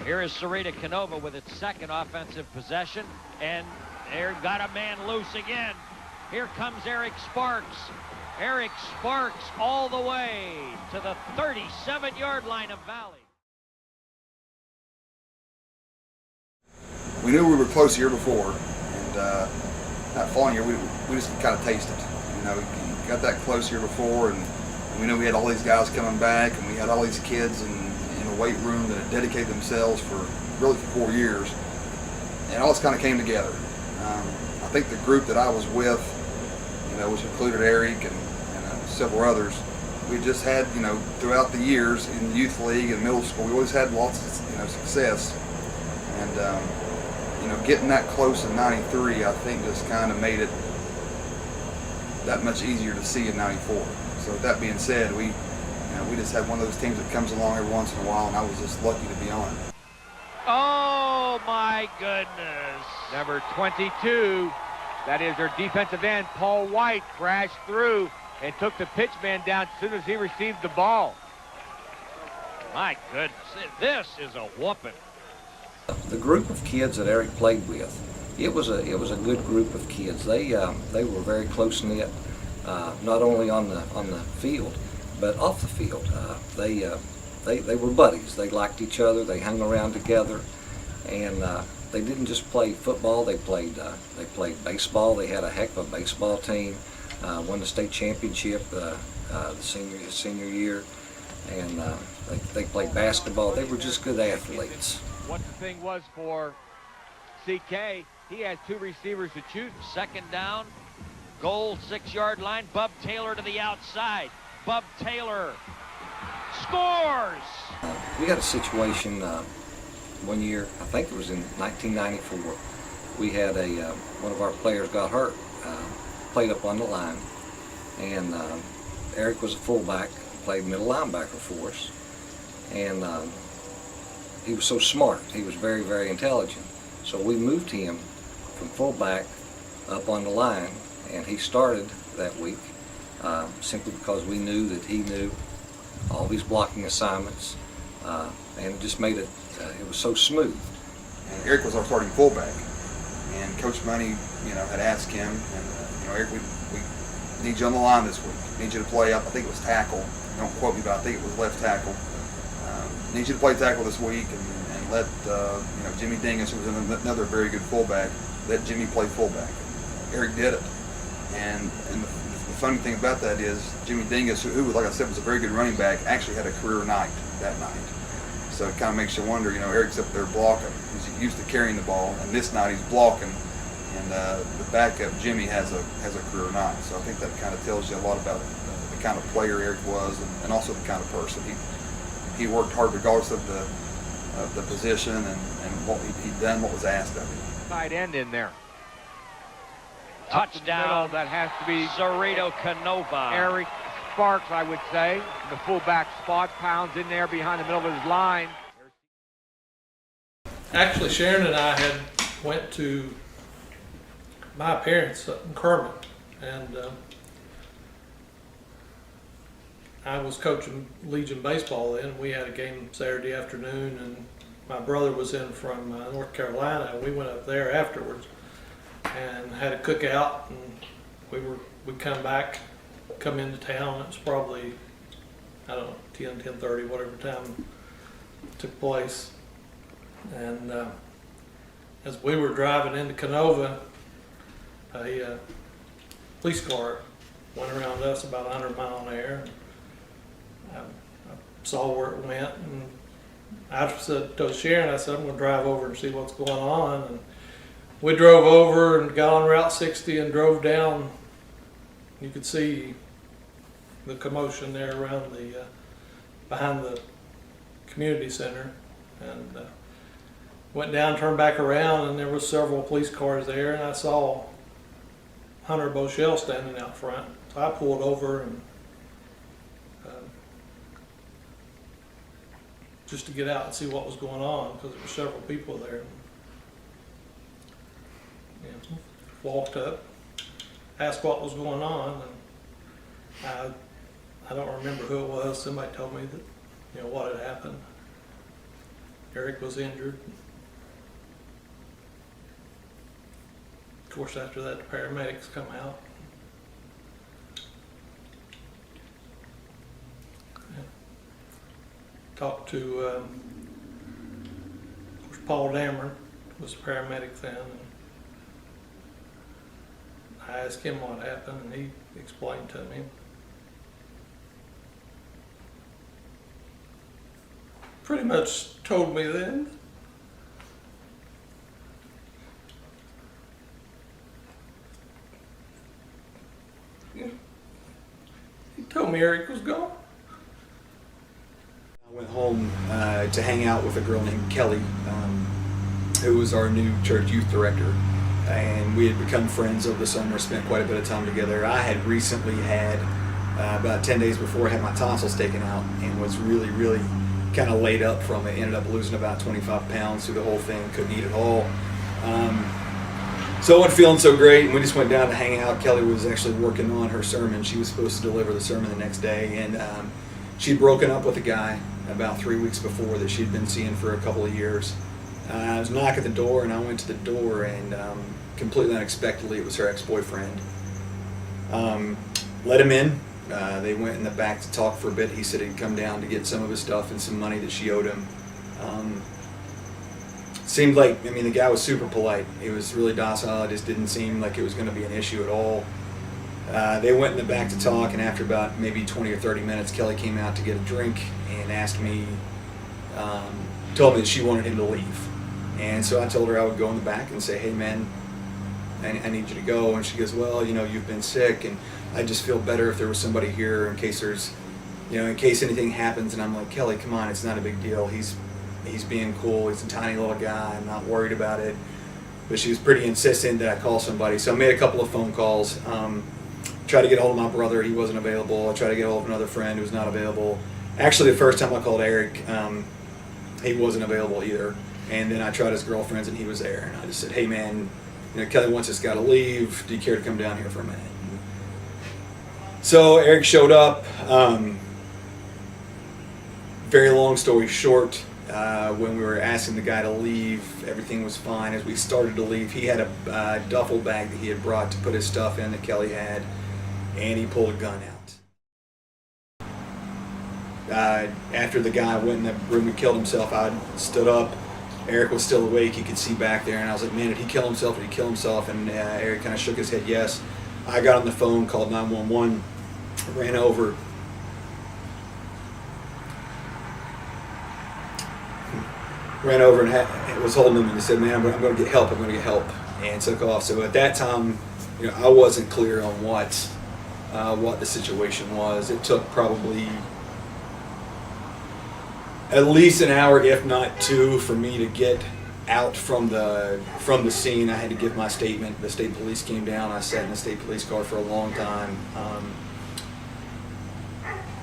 Here is Sarita Canova with its second offensive possession, and they've got a man loose again. Here comes Eric Sparks. Eric Sparks all the way to the 37-yard line of Valley. We knew we were close the year before, and that following year we just kind of tasted. You know, we got that close the year before, and we knew we had all these guys coming back, and we had all these kids in a weight room that had dedicated themselves for 4 years, and all this kind of came together. I think the group that I was with, which included Eric and several others, we just had, throughout the years in the youth league and middle school, we always had lots of, success. And, getting that close in '93, I think just kind of made it that much easier to see in '94. So with that being said, we just had one of those teams that comes along every once in a while, and I was just lucky to be on it. Oh my goodness. Number 22, that is their defensive end, Paul White, crashed through and took the pitch man down as soon as he received the ball. My goodness, this is a whooping. The group of kids that Eric played with, it was a good group of kids. They were very close knit, not only on the field, but off the field. They were buddies. They liked each other. They hung around together, and they didn't just play football. They played baseball. They had a heck of a baseball team. Won the state championship the senior year, and they played basketball. They were just good athletes. What the thing was for CK, he had two receivers to choose. Second down, goal, 6-yard line. Bub Taylor to the outside. Bub Taylor scores! We had a situation one year, I think it was in 1994. We had one of our players got hurt, played up on the line, and Eric was a fullback, played middle linebacker for us, and he was so smart. He was very, very intelligent. So we moved him from fullback up on the line, and he started that week simply because we knew that he knew all these blocking assignments, and it just made it, it was so smooth. And Eric was our starting fullback, and Coach Money, had asked him, and Eric, we need you on the line this week. Need you to play up. I think it was tackle. Don't quote me, but I think it was left tackle. Need you to play tackle this week, and let Jimmy Dingus, who was another very good fullback, let Jimmy play fullback. Eric did it, and the funny thing about that is Jimmy Dingus, who, like I said, was a very good running back, actually had a career night that night. So it kind of makes you wonder, Eric's up there blocking. He's used to carrying the ball, and this night he's blocking, and the backup Jimmy has a career night. So I think that kind of tells you a lot about the kind of player Eric was, and also the kind of person he worked hard regardless of the position and what he'd done, what was asked of him. Tight end in there. Touchdown. That has to be Sarita Canova. Eric Sparks, I would say. The fullback spot, pounds in there behind the middle of his line. Actually, Sharon and I went to my parents in Kermit, and I was coaching Legion baseball then. We had a game Saturday afternoon, and my brother was in from North Carolina. We went up there afterwards and had a cookout, and we come into town. It was probably, I don't know, 10:30, whatever time it took place. And as we were driving into Canova, a police car went around us about 100 miles an hour. I saw where it went, and I said to Sharon, I said, I'm going to drive over and see what's going on. And we drove over and got on Route 60 and drove down. You could see the commotion there around behind the community center, and went down, turned back around, and there was several police cars there, and I saw Hunter Boschel standing out front. So I pulled over and just to get out and see what was going on, because there were several people there. And walked up, asked what was going on, and I don't remember who it was. Somebody told me that what had happened. Eric was injured. Of course, after that, the paramedics come out. Talked to, of course, Paul Dameron was a paramedic then. And I asked him what happened, and he explained to me. Pretty much told me then. Yeah. He told me Eric was gone. I went home to hang out with a girl named Kelly, who was our new church youth director, and we had become friends over the summer, spent quite a bit of time together. I had recently had, about 10 days before, I had my tonsils taken out and was really kind of laid up from it. Ended up losing about 25 pounds through the whole thing, couldn't eat at all. So I wasn't feeling so great, and we just went down to hang out. Kelly was actually working on her sermon. She was supposed to deliver the sermon the next day, and she'd broken up with a guy about 3 weeks before that she'd been seeing for a couple of years. I was knocking at the door, and I went to the door, and completely unexpectedly, it was her ex-boyfriend. Let him in. They went in the back to talk for a bit. He said he'd come down to get some of his stuff and some money that she owed him. Seemed like, I mean, the guy was super polite. He was really docile. It just didn't seem like it was going to be an issue at all. They went in the back to talk, and after about maybe 20 or 30 minutes, Kelly came out to get a drink and asked me, told me that she wanted him to leave. And so I told her I would go in the back and say, hey man, I need you to go. And she goes, well, you know, you've been sick, and I just feel better if there was somebody here in case there's, you know, in case anything happens. And I'm like, Kelly, come on, it's not a big deal. He's being cool. He's a tiny little guy. I'm not worried about it. But she was pretty insistent that I call somebody. So I made a couple of phone calls. Tried to get a hold of my brother. He wasn't available. I tried to get a hold of another friend who was not available. Actually, the first time I called Eric, he wasn't available either. And then I tried his girlfriend's, and he was there. And I just said, hey man, you know, Kelly wants this guy to leave. Do you care to come down here for a minute? So Eric showed up. Very long story short, when we were asking the guy to leave, everything was fine. As we started to leave, he had a duffel bag that he had brought to put his stuff in that Kelly had, and he pulled a gun out. After the guy went in the room and killed himself, I stood up. Eric was still awake. He could see back there, and I was like, man, did he kill himself? Did he kill himself? And Eric kind of shook his head, yes. I got on the phone, called 911, ran over. And was holding him, and he said, man, I'm going to get help. I'm going to get help. And took off. So at that time, you know, I wasn't clear on what the situation was. It took probably at least an hour, if not two, for me to get out from the scene. I had to give my statement. The state police came down. I sat in the state police car for a long time.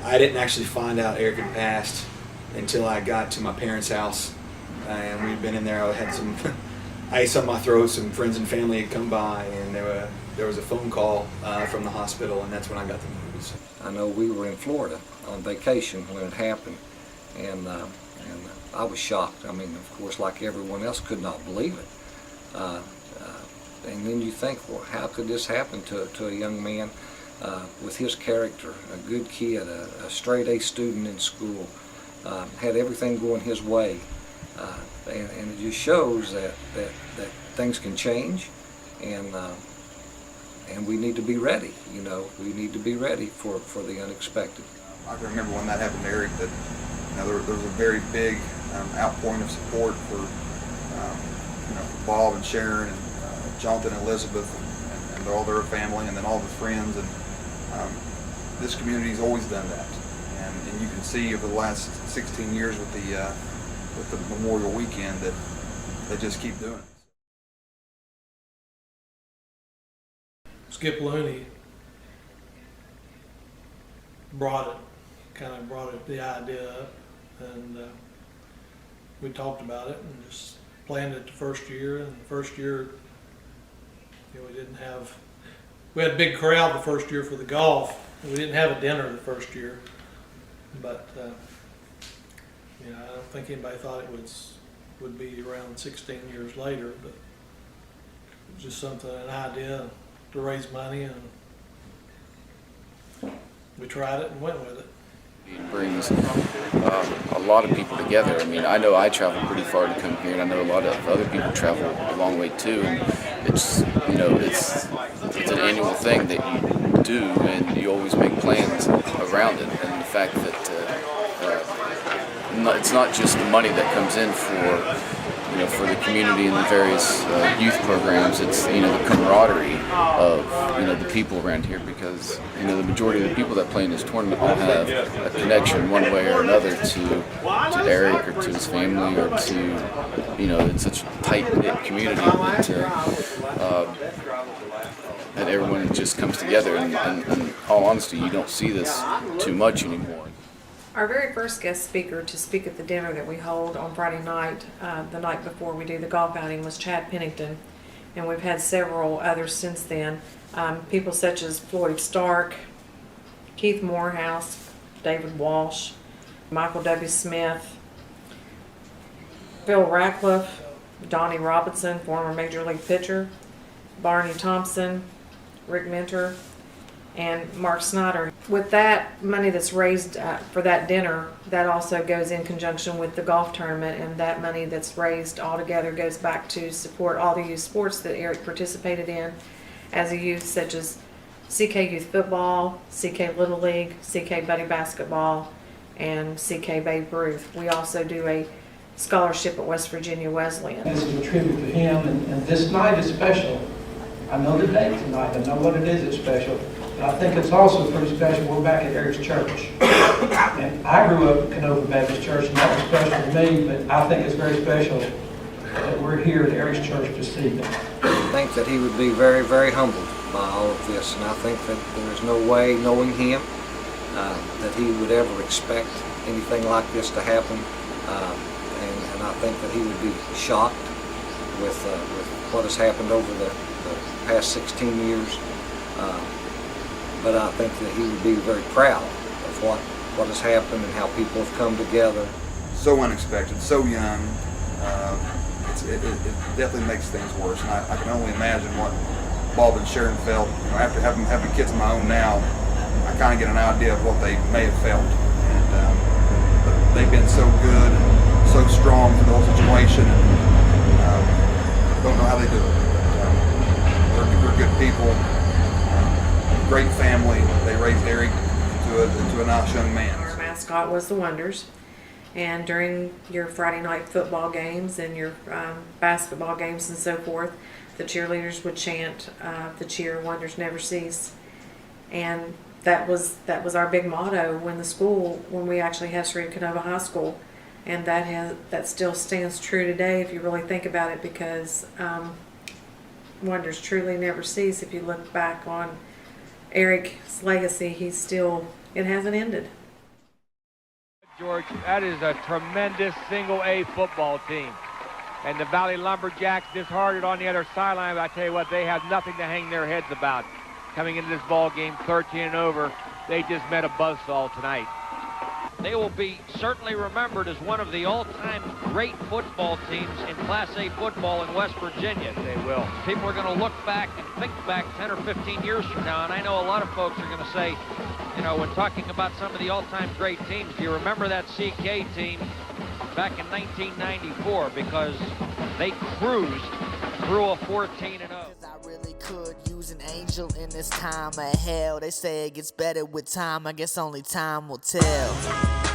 I didn't actually find out Eric had passed until I got to my parents' house, and we'd been in there. I had some ice on my throat. Some friends and family had come by, and there was a phone call from the hospital, and that's when I got the news. I know we were in Florida on vacation when it happened, and I was shocked. I mean, of course, like everyone else, could not believe it. And then you think, well, how could this happen to a young man with his character, a good kid, a straight-A student in school, had everything going his way, and it just shows that things can change, and we need to be ready. You know, we need to be ready for the unexpected. I can remember when that happened to Eric that, you know, there was a very big outpouring of support for you know, Bob and Sharon and Jonathan and Elizabeth and all their family, and then all the friends, and this community's always done that, and you can see over the last 16 years with the Memorial Weekend that they just keep doing it. Skip Looney brought the idea up, and we talked about it and just planned it the first year. And the first year, you know, we had a big crowd the first year for the golf. We didn't have a dinner the first year, but you know, I don't think anybody thought it was would be around 16 years later, but it was just something, an idea to raise money, and we tried it and went with it. It brings a lot of people together. I mean, I know I travel pretty far to come here, and I know a lot of other people travel a long way too. And it's, you know, it's an annual thing that you do, and you always make plans around it. And the fact that it's not just the money that comes in for, you know, for the community and the various youth programs. It's, you know, the camaraderie of, you know, the people around here, because, you know, the majority of the people that play in this tournament all have a connection one way or another to Eric or to his family or to, you know, it's such a tight-knit community that everyone just comes together. And in all honesty, you don't see this too much anymore. Our very first guest speaker to speak at the dinner that we hold on Friday night, the night before we do the golf outing, was Chad Pennington, and we've had several others since then. People such as Floyd Stark, Keith Morehouse, David Walsh, Michael W. Smith, Phil Ratcliffe, Donnie Robinson, former Major League pitcher, Barney Thompson, Rick Minter, and Mark Snyder. With that money that's raised for that dinner, that also goes in conjunction with the golf tournament, and that money that's raised all together goes back to support all the youth sports that Eric participated in as a youth, such as CK Youth Football, CK Little League, CK Buddy Basketball, and CK Babe Ruth. We also do a scholarship at West Virginia Wesleyan. This is a tribute to him, and this night is special. I know the date tonight, I know what it is that's special. But I think it's also pretty special. We're back at Eric's church. And I grew up at Canova Baptist Church, and that was special to me, but I think it's very special that we're here at Eric's church this evening. I think that he would be very, very humbled by all of this, and I think that there's no way, knowing him, that he would ever expect anything like this to happen. And I think that he would be shocked with what has happened over the past 16 years. But I think that he would be very proud of what has happened and how people have come together. So unexpected, so young. It definitely makes things worse, and I can only imagine what Bob and Sharon felt. You know, after having kids of my own now, I kind of get an idea of what they may have felt. And but they've been so good and so strong through the whole situation, and don't know how they do it. But, they're good people. Great family. They raised Eric into a nice young man. Our mascot was the Wonders, and during your Friday night football games and your basketball games and so forth, the cheerleaders would chant the cheer, "Wonders never cease," and that was our big motto when we actually had Sri Canova High School, and that still stands true today if you really think about it, because wonders truly never cease. If you look back on Eric's legacy, it hasn't ended. George, that is a tremendous single-A football team. And the Valley Lumberjacks, disheartened on the other sideline, but I tell you what, they have nothing to hang their heads about. Coming into this ball game 13 and over, they just met a buzzsaw tonight. They will be certainly remembered as one of the all-time great football teams in Class A football in West Virginia. They will. People are going to look back and think back 10 or 15 years from now, and I know a lot of folks are going to say, you know, when talking about some of the all-time great teams, do you remember that CK team back in 1994? Because they cruised through a 14-0. I really could use an angel in this time of hell. They say it gets better with time. I guess only time will tell.